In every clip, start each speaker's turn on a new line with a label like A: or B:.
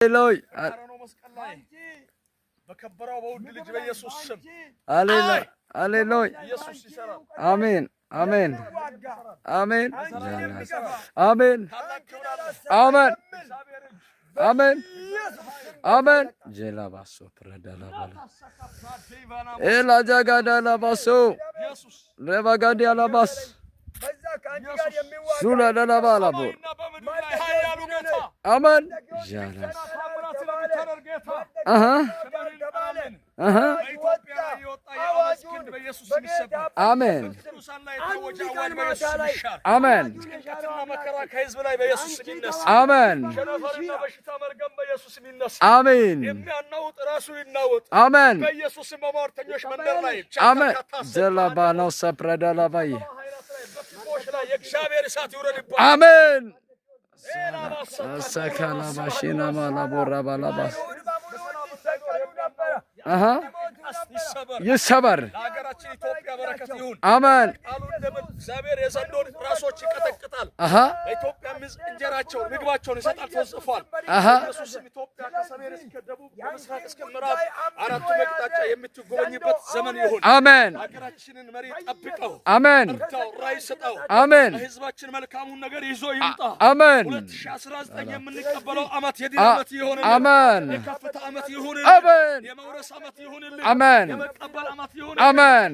A: Hallelujah. Hallelujah. Hallelujah. Amen. Amen. Amen. Amen. Amen. Amen. Amen. Jelabaso pradalabala. Ela jagadala baso. Revagadia labas. Sula dalabala bo. Amen. Jalas. Amen. Amen. Amen. Amen. Amen. Amen. Zelabano sapradalabai. Amen. Sakala bashina malabora balabas. ይሰበር አሜን እግዚአብሔር የዘንዶን ራሶች ይቀጠቅጣል ለኢትዮጵያ እንጀራቸውን ምግባቸውን ይሰጣል ተጽፏል ኢየሱስም ኢትዮጵያ ከሰሜን እስከ ደቡብ ከምስራቅ እስከ ምዕራብ አራቱ መቅጣጫ የምትጎበኝበት ዘመን ይሁን አሜን ሀገራችንን መሪ ጠብቀው አሜን ራይ ሰጠው አሜን ለህዝባችን መልካሙን ነገር ይዞ ይምጣ አሜን 2019 የምንቀበለው አመት የድል አመት ይሁን አሜን የከፍታ አመት ይሁን አሜን የመውረስ አመት ይሁን አሜን አሜን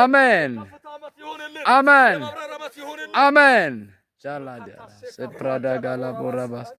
A: አሜን አሜን አሜን ጃላጃ ሰፕራዳ ጋላ ቦራባስ